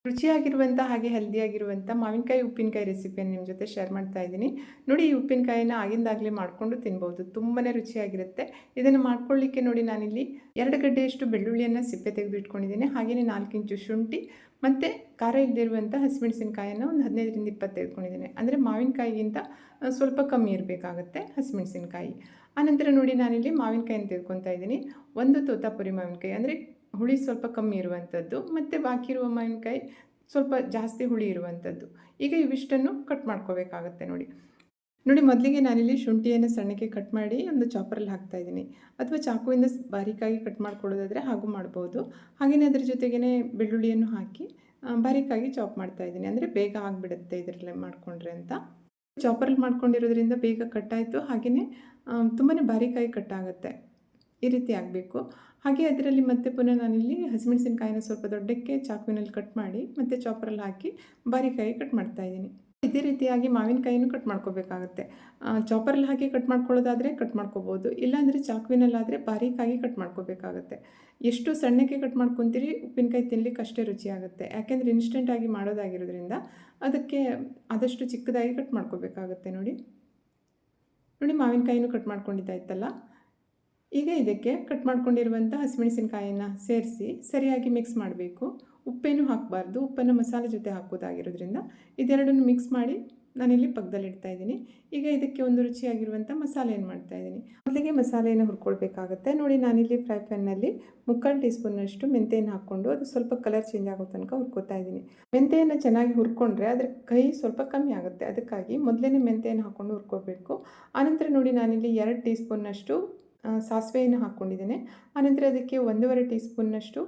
ರುಚಿಯಾಗಿರುವಂಥ ಹಾಗೆ ಹೆಲ್ದಿಯಾಗಿರುವಂಥ ಮಾವಿನಕಾಯಿ ಉಪ್ಪಿನಕಾಯಿ ರೆಸಿಪಿಯನ್ನು ನಿಮ್ಮ ಜೊತೆ ಶೇರ್ ಮಾಡ್ತಾ ಇದ್ದೀನಿ. ನೋಡಿ, ಈ ಉಪ್ಪಿನಕಾಯಿನ ಆಗಿಂದಾಗಲೇ ಮಾಡಿಕೊಂಡು ತಿನ್ಬೋದು. ತುಂಬಾ ರುಚಿಯಾಗಿರುತ್ತೆ. ಇದನ್ನು ಮಾಡ್ಕೊಳ್ಳಿಕ್ಕೆ ನೋಡಿ, ನಾನಿಲ್ಲಿ 2 ಗಡ್ಡೆಯಷ್ಟು ಬೆಳ್ಳುಳ್ಳಿಯನ್ನು ಸಿಪ್ಪೆ ತೆಗೆದು ಇಟ್ಕೊಂಡಿದ್ದೀನಿ. ಹಾಗೆಯೇ 4 ಇಂಚು ಶುಂಠಿ ಮತ್ತು ಖಾರ ಇಲ್ಲದಿರುವಂಥ ಹಸಿಮೆಣಸಿನಕಾಯನ್ನು ಒಂದು 15ರಿಂದ 20 ತೆಗೆದುಕೊಂಡಿದ್ದೀನಿ. ಅಂದರೆ ಮಾವಿನಕಾಯಿಗಿಂತ ಸ್ವಲ್ಪ ಕಮ್ಮಿ ಇರಬೇಕಾಗುತ್ತೆ ಹಸಿಮೆಣಸಿನಕಾಯಿ. ಆನಂತರ ನೋಡಿ, ನಾನಿಲ್ಲಿ ಮಾವಿನಕಾಯಿನ ತೆಗೆದುಕೊತಾ ಇದ್ದೀನಿ. ಒಂದು ತೋತಾಪುರಿ ಮಾವಿನಕಾಯಿ, ಅಂದರೆ ಹುಳಿ ಸ್ವಲ್ಪ ಕಮ್ಮಿ ಇರುವಂಥದ್ದು, ಮತ್ತು ಬಾಕಿ ಇರುವ ಮಾವಿನಕಾಯಿ ಸ್ವಲ್ಪ ಜಾಸ್ತಿ ಹುಳಿ ಇರುವಂಥದ್ದು. ಈಗ ಇವಿಷ್ಟನ್ನು ಕಟ್ ಮಾಡ್ಕೋಬೇಕಾಗತ್ತೆ ನೋಡಿ. ಮೊದಲಿಗೆ ನಾನಿಲ್ಲಿ ಶುಂಠಿಯನ್ನು ಸಣ್ಣಕ್ಕೆ ಕಟ್ ಮಾಡಿ ಒಂದು ಚಾಪರಲ್ಲಿ ಹಾಕ್ತಾಯಿದ್ದೀನಿ, ಅಥವಾ ಚಾಕುವಿಂದ ಬಾರೀಕಾಗಿ ಕಟ್ ಮಾಡ್ಕೊಳ್ಳೋದಾದರೆ ಹಾಗೂ ಮಾಡ್ಬೋದು. ಹಾಗೆಯೇ ಅದರ ಜೊತೆಗೇ ಬೆಳ್ಳುಳ್ಳಿಯನ್ನು ಹಾಕಿ ಬಾರೀಕಾಗಿ ಚಾಪ್ ಮಾಡ್ತಾಯಿದ್ದೀನಿ. ಅಂದರೆ ಬೇಗ ಆಗಿಬಿಡುತ್ತೆ ಇದರಲ್ಲೇ ಮಾಡಿಕೊಂಡ್ರೆ ಅಂತ. ಚಾಪರಲ್ಲಿ ಮಾಡ್ಕೊಂಡಿರೋದ್ರಿಂದ ಬೇಗ ಕಟ್ಟಾಯಿತು. ಹಾಗೆಯೇ ತುಂಬಾ ಬಾರೀಕಾಗಿ ಕಟ್ಟಾಗುತ್ತೆ. ಈ ರೀತಿ ಆಗಬೇಕು. ಹಾಗೆ ಅದರಲ್ಲಿ ಮತ್ತೆ ಪುನಃ ನಾನಿಲ್ಲಿ ಹಸಿಮೆಣಸಿನಕಾಯಿನ ಸ್ವಲ್ಪ ದೊಡ್ಡಕ್ಕೆ ಚಾಕುವಿನಲ್ಲಿ ಕಟ್ ಮಾಡಿ ಮತ್ತೆ ಚಾಪರಲ್ಲಿ ಹಾಕಿ ಬಾರೀಕಾಗಿ ಕಟ್ ಮಾಡ್ತಾಯಿದ್ದೀನಿ. ಇದೇ ರೀತಿಯಾಗಿ ಮಾವಿನಕಾಯಿನೂ ಕಟ್ ಮಾಡ್ಕೋಬೇಕಾಗತ್ತೆ. ಚಾಪರಲ್ಲಿ ಹಾಕಿ ಕಟ್ ಮಾಡ್ಕೊಳ್ಳೋದಾದರೆ ಕಟ್ ಮಾಡ್ಕೋಬೋದು, ಇಲ್ಲಾಂದರೆ ಚಾಕುವಿನಲ್ಲಾದರೆ ಬಾರೀಕಾಗಿ ಕಟ್ ಮಾಡ್ಕೋಬೇಕಾಗತ್ತೆ. ಎಷ್ಟು ಸಣ್ಣಕ್ಕೆ ಕಟ್ ಮಾಡ್ಕೊತೀರಿ ಉಪ್ಪಿನಕಾಯಿ ತಿನ್ನಲಿಕ್ಕೆ ಅಷ್ಟೇ ರುಚಿಯಾಗುತ್ತೆ. ಯಾಕೆಂದರೆ ಇನ್ಸ್ಟೆಂಟಾಗಿ ಮಾಡೋದಾಗಿರೋದ್ರಿಂದ ಅದಕ್ಕೆ ಆದಷ್ಟು ಚಿಕ್ಕದಾಗಿ ಕಟ್ ಮಾಡ್ಕೋಬೇಕಾಗತ್ತೆ. ನೋಡಿ, ಮಾವಿನಕಾಯಿನೂ ಕಟ್ ಮಾಡ್ಕೊಂಡಿದ್ದಾಯ್ತಲ್ಲ. ಈಗ ಇದಕ್ಕೆ ಕಟ್ ಮಾಡ್ಕೊಂಡಿರುವಂಥ ಹಸಿಮೆಣಸಿನಕಾಯಿಯನ್ನು ಸೇರಿಸಿ ಸರಿಯಾಗಿ ಮಿಕ್ಸ್ ಮಾಡಬೇಕು. ಉಪ್ಪೇನು ಹಾಕಬಾರ್ದು, ಉಪ್ಪನ್ನು ಮಸಾಲೆ ಜೊತೆ ಹಾಕೋದಾಗಿರೋದ್ರಿಂದ ಇದೆರಡನ್ನು ಮಿಕ್ಸ್ ಮಾಡಿ ನಾನಿಲ್ಲಿ ಪಕ್ಕದಲ್ಲಿ ಇಡ್ತಾಯಿದ್ದೀನಿ. ಈಗ ಇದಕ್ಕೆ ಒಂದು ರುಚಿಯಾಗಿರುವಂಥ ಮಸಾಲೆಯನ್ನು ಮಾಡ್ತಾಯಿದ್ದೀನಿ. ಮೊದಲಿಗೆ ಮಸಾಲೆಯನ್ನು ಹುರ್ಕೊಳ್ಬೇಕಾಗತ್ತೆ. ನೋಡಿ, ನಾನಿಲ್ಲಿ ಫ್ರೈ ಪ್ಯಾನ್ನಲ್ಲಿ 3/4 ಟೀ ಸ್ಪೂನಷ್ಟು ಮೆಂತೆಯನ್ನು ಹಾಕ್ಕೊಂಡು ಅದು ಸ್ವಲ್ಪ ಕಲರ್ ಚೇಂಜ್ ಆಗೋ ತನಕ ಹುರ್ಕೋತಾ ಇದ್ದೀನಿ. ಮೆಂತೆಯನ್ನು ಚೆನ್ನಾಗಿ ಹುರ್ಕೊಂಡ್ರೆ ಅದರ ಕೈ ಸ್ವಲ್ಪ ಕಮ್ಮಿ ಆಗುತ್ತೆ. ಅದಕ್ಕಾಗಿ ಮೊದಲೇ ಮೆಂತೆಯನ್ನು ಹಾಕ್ಕೊಂಡು ಹುರ್ಕೋಬೇಕು. ಆನಂತರ ನೋಡಿ, ನಾನಿಲ್ಲಿ 2 ಟೀ ಸ್ಪೂನ್ನಷ್ಟು ಸಾಸಿವೆಯನ್ನು ಹಾಕ್ಕೊಂಡಿದ್ದೇನೆ. ಆನಂತರ ಅದಕ್ಕೆ 1.5 ಟೀ ಸ್ಪೂನ್ನಷ್ಟು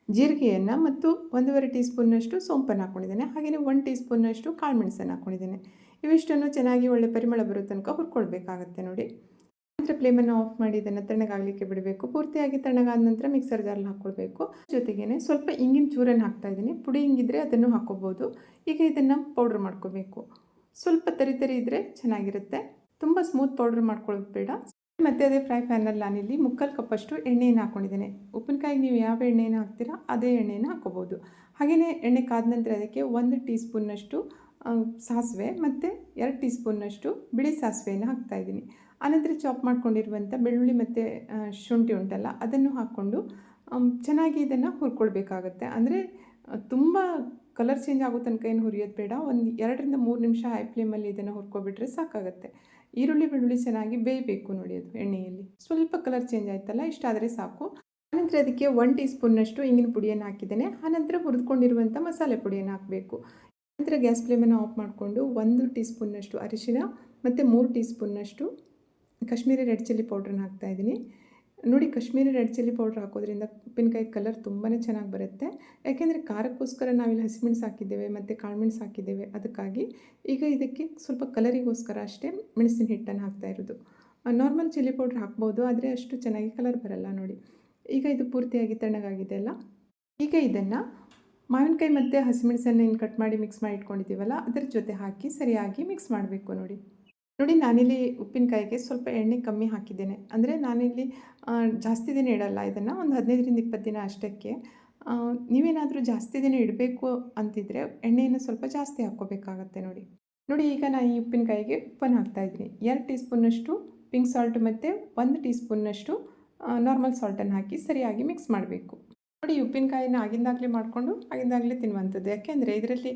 ಜೀರಿಗೆಯನ್ನು ಮತ್ತು 1.5 ಟೀ ಸ್ಪೂನ್ನಷ್ಟು ಸೋಂಪನ್ನು ಹಾಕ್ಕೊಂಡಿದ್ದೇನೆ. ಹಾಗೆಯೇ 1 ಟೀ ಸ್ಪೂನ್ನಷ್ಟು ಕಾಳು ಮೆಣಸನ್ನು ಹಾಕ್ಕೊಂಡಿದ್ದೇನೆ. ಇವಿಷ್ಟನ್ನು ಚೆನ್ನಾಗಿ ಒಳ್ಳೆ ಪರಿಮಳ ಬರೋ ತನಕ ಹುರ್ಕೊಳ್ಬೇಕಾಗತ್ತೆ. ನೋಡಿ, ನಂತರ ಫ್ಲೇಮನ್ನು ಆಫ್ ಮಾಡಿ ಇದನ್ನು ತಣ್ಣಗಾಗಲಿಕ್ಕೆ ಬಿಡಬೇಕು. ಪೂರ್ತಿಯಾಗಿ ತಣ್ಣಗಾದ ನಂತರ ಮಿಕ್ಸರ್ ಜಾರಲ್ಲಿ ಹಾಕ್ಕೊಳ್ಬೇಕು. ಜೊತೆಗೇ ಸ್ವಲ್ಪ ಇಂಗಿನ ಚೂರನ್ನು ಹಾಕ್ತಾಯಿದ್ದೀನಿ. ಪುಡಿ ಇಂಗಿದ್ರೆ ಅದನ್ನು ಹಾಕ್ಕೋಬೋದು. ಈಗ ಇದನ್ನು ಪೌಡ್ರ್ ಮಾಡ್ಕೋಬೇಕು. ಸ್ವಲ್ಪ ತರಿ ಇದ್ದರೆ ಚೆನ್ನಾಗಿರುತ್ತೆ. ತುಂಬ ಸ್ಮೂತ್ ಪೌಡ್ರ್ ಮಾಡ್ಕೊಳ್ಳೋದು ಬೇಡ. ಮತ್ತು ಅದೇ ಫ್ರೈ ಪ್ಯಾನಲ್ಲಿ ನಾನಿಲ್ಲಿ 3/4 ಕಪ್ಪಷ್ಟು ಎಣ್ಣೆಯನ್ನು ಹಾಕ್ಕೊಂಡಿದ್ದೇನೆ. ಉಪ್ಪಿನಕಾಯಿಗೆ ನೀವು ಯಾವ ಎಣ್ಣೆಯನ್ನು ಹಾಕ್ತೀರಾ ಅದೇ ಎಣ್ಣೆಯನ್ನು ಹಾಕ್ಕೋಬೋದು. ಹಾಗೆಯೇ ಎಣ್ಣೆ ಕಾದ ನಂತರ ಅದಕ್ಕೆ 1 ಟೀ ಸ್ಪೂನ್ನಷ್ಟು ಸಾಸಿವೆ ಮತ್ತು 2 ಟೀ ಸ್ಪೂನ್ನಷ್ಟು ಬಿಳಿ ಸಾಸಿವೆಯನ್ನು ಹಾಕ್ತಾಯಿದ್ದೀನಿ. ಆನಂತರ ಚಾಪ್ ಮಾಡ್ಕೊಂಡಿರುವಂಥ ಬೆಳ್ಳುಳ್ಳಿ ಮತ್ತು ಶುಂಠಿ ಉಂಟಲ್ಲ, ಅದನ್ನು ಹಾಕ್ಕೊಂಡು ಚೆನ್ನಾಗಿ ಇದನ್ನು ಹುರ್ಕೊಳ್ಬೇಕಾಗತ್ತೆ. ಅಂದರೆ ತುಂಬ ಕಲರ್ ಚೇಂಜ್ ಆಗೋ ತನಕ ಏನು ಹುರಿಯೋದು ಬೇಡ. ಒಂದು 2ರಿಂದ 3 ನಿಮಿಷ ಹೈ ಫ್ಲೇಮಲ್ಲಿ ಇದನ್ನು ಹುರ್ಕೊಬಿಟ್ರೆ ಸಾಕಾಗುತ್ತೆ. ಈರುಳ್ಳಿ ಬೆಳ್ಳುಳ್ಳಿ ಚೆನ್ನಾಗಿ ಬೇಯಬೇಕು. ನೋಡಿ, ಅದು ಎಣ್ಣೆಯಲ್ಲಿ ಸ್ವಲ್ಪ ಕಲರ್ ಚೇಂಜ್ ಆಯ್ತಲ್ಲ, ಇಷ್ಟಾದರೆ ಸಾಕು. ಆನಂತರ ಅದಕ್ಕೆ 1 ಟೀ ಸ್ಪೂನ್ನಷ್ಟು ಇಂಗಿನ ಪುಡಿಯನ್ನು ಹಾಕಿದ್ದೇನೆ. ಆನಂತರ ಹುರಿದುಕೊಂಡಿರುವಂಥ ಮಸಾಲೆ ಪುಡಿಯನ್ನು ಹಾಕಬೇಕು. ನಂತರ ಗ್ಯಾಸ್ ಫ್ಲೇಮನ್ನು ಆಫ್ ಮಾಡಿಕೊಂಡು 1 ಟೀ ಸ್ಪೂನ್ನಷ್ಟು ಅರಿಶಿನ ಮತ್ತು 3 ಟೀ ಸ್ಪೂನ್ನಷ್ಟು ಕಾಶ್ಮೀರಿ ರೆಡ್ ಚಿಲ್ಲಿ ಪೌಡ್ರನ್ನ ಹಾಕ್ತಾಯಿದ್ದೀನಿ. ನೋಡಿ, ಕಾಶ್ಮೀರಿ ರೆಡ್ ಚಿಲ್ಲಿ ಪೌಡ್ರ್ ಹಾಕೋದ್ರಿಂದ ಉಪ್ಪಿನಕಾಯಿ ಕಲರ್ ತುಂಬಾ ಚೆನ್ನಾಗಿ ಬರುತ್ತೆ. ಯಾಕೆಂದರೆ ಖಾರಕ್ಕೋಸ್ಕರ ನಾವಿಲ್ಲಿ ಹಸಿಮೆಣಸು ಹಾಕಿದ್ದೇವೆ ಮತ್ತು ಕಾಳುಮೆಣಸು ಹಾಕಿದ್ದೇವೆ. ಅದಕ್ಕಾಗಿ ಈಗ ಇದಕ್ಕೆ ಸ್ವಲ್ಪ ಕಲರಿಗೋಸ್ಕರ ಅಷ್ಟೇ ಮೆಣಸಿನ ಹಿಟ್ಟನ್ನು ಹಾಕ್ತಾ ಇರೋದು. ನಾರ್ಮಲ್ ಚಿಲ್ಲಿ ಪೌಡ್ರ್ ಹಾಕ್ಬೋದು, ಆದರೆ ಅಷ್ಟು ಚೆನ್ನಾಗಿ ಕಲರ್ ಬರಲ್ಲ. ನೋಡಿ, ಈಗ ಇದು ಪೂರ್ತಿಯಾಗಿ ತಣ್ಣಗಾಗಿದೆ ಅಲ್ಲ. ಈಗ ಇದನ್ನು ಮಾವಿನಕಾಯಿ ಮತ್ತು ಹಸಿಮೆಣಸನ್ನು ಏನು ಕಟ್ ಮಾಡಿ ಮಿಕ್ಸ್ ಮಾಡಿ ಇಟ್ಕೊಂಡಿದ್ದೀವಲ್ಲ ಅದರ ಜೊತೆ ಹಾಕಿ ಸರಿಯಾಗಿ ಮಿಕ್ಸ್ ಮಾಡಬೇಕು. ನೋಡಿ, ನಾನಿಲ್ಲಿ ಉಪ್ಪಿನಕಾಯಿಗೆ ಸ್ವಲ್ಪ ಎಣ್ಣೆ ಕಮ್ಮಿ ಹಾಕಿದ್ದೇನೆ. ಅಂದರೆ ನಾನಿಲ್ಲಿ ಜಾಸ್ತಿ ದಿನ ಇಡಲ್ಲ ಇದನ್ನು, ಒಂದು 15ರಿಂದ 20 ದಿನ ಅಷ್ಟಕ್ಕೆ. ನೀವೇನಾದರೂ ಜಾಸ್ತಿ ದಿನ ಇಡಬೇಕು ಅಂತಿದ್ರೆ ಎಣ್ಣೆಯನ್ನು ಸ್ವಲ್ಪ ಜಾಸ್ತಿ ಹಾಕ್ಕೋಬೇಕಾಗತ್ತೆ. ನೋಡಿ, ಈಗ ನಾನು ಈ ಉಪ್ಪಿನಕಾಯಿಗೆ ಉಪ್ಪನ್ನು ಹಾಕ್ತಾಯಿದ್ದೀನಿ. 2 ಟೀ ಸ್ಪೂನ್ನಷ್ಟು ಪಿಂಕ್ ಸಾಲ್ಟ್ ಮತ್ತು 1 ಟೀ ಸ್ಪೂನ್ನಷ್ಟು ನಾರ್ಮಲ್ ಸಾಲ್ಟನ್ನು ಹಾಕಿ ಸರಿಯಾಗಿ ಮಿಕ್ಸ್ ಮಾಡಬೇಕು. ನೋಡಿ, ಉಪ್ಪಿನಕಾಯಿನ ಆಗಿಂದಾಗಲೇ ಮಾಡಿಕೊಂಡು ಆಗಿಂದಾಗಲೇ ತಿನ್ನುವಂಥದ್ದು. ಯಾಕೆಂದರೆ ಇದರಲ್ಲಿ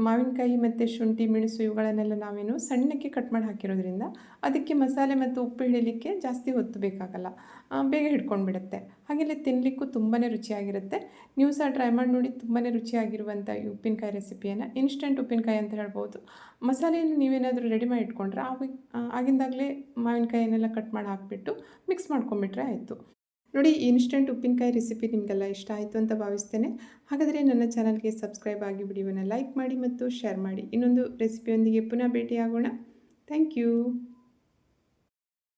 ಮಾವಿನಕಾಯಿ ಮತ್ತು ಶುಂಠಿ ಮೆಣಸು ಇವುಗಳನ್ನೆಲ್ಲ ನಾವೇನು ಸಣ್ಣಕ್ಕೆ ಕಟ್ ಮಾಡಿ ಹಾಕಿರೋದ್ರಿಂದ ಅದಕ್ಕೆ ಮಸಾಲೆ ಮತ್ತು ಉಪ್ಪು ಹಿಡಿಲಿಕ್ಕೆ ಜಾಸ್ತಿ ಹೊತ್ತು ಬೇಕಾಗಲ್ಲ, ಬೇಗ ಹಿಡ್ಕೊಂಡು ಬಿಡುತ್ತೆ. ಹಾಗೆಯೇ ತಿನ್ನಲಿಕ್ಕೂ ತುಂಬಾ ರುಚಿಯಾಗಿರುತ್ತೆ. ನೀವು ಸಹ ಟ್ರೈ ಮಾಡಿ ನೋಡಿ. ತುಂಬಾ ರುಚಿಯಾಗಿರುವಂಥ ಈ ಉಪ್ಪಿನಕಾಯಿ ರೆಸಿಪಿಯನ್ನು ಇನ್ಸ್ಟೆಂಟ್ ಉಪ್ಪಿನಕಾಯಿ ಅಂತ ಹೇಳ್ಬೋದು. ಮಸಾಲೆಯನ್ನು ನೀವೇನಾದರೂ ರೆಡಿ ಮಾಡಿ ಇಟ್ಕೊಂಡ್ರೆ ಆಗಿಂದಾಗಲೇ ಮಾವಿನಕಾಯಿನೆಲ್ಲ ಕಟ್ ಮಾಡಿ ಹಾಕಿಬಿಟ್ಟು ಮಿಕ್ಸ್ ಮಾಡ್ಕೊಂಬಿಟ್ರೆ ಆಯಿತು. ನೋಡಿ, ಇನ್ಸ್ಟೆಂಟ್ ಉಪ್ಪಿನಕಾಯಿ ರೆಸಿಪಿ ನಿಮಗೆಲ್ಲ ಇಷ್ಟ ಆಯಿತು ಅಂತ ಭಾವಿಸ್ತೇನೆ. ಹಾಗಾದರೆ ನನ್ನ ಚಾನಲ್ಗೆ ಸಬ್ಸ್ಕ್ರೈಬ್ ಆಗಿ ವಿಡಿಯೋನ ಲೈಕ್ ಮಾಡಿ ಮತ್ತು ಶೇರ್ ಮಾಡಿ. ಇನ್ನೊಂದು ರೆಸಿಪಿಯೊಂದಿಗೆ ಪುನಃ ಭೇಟಿಯಾಗೋಣ. Thank you.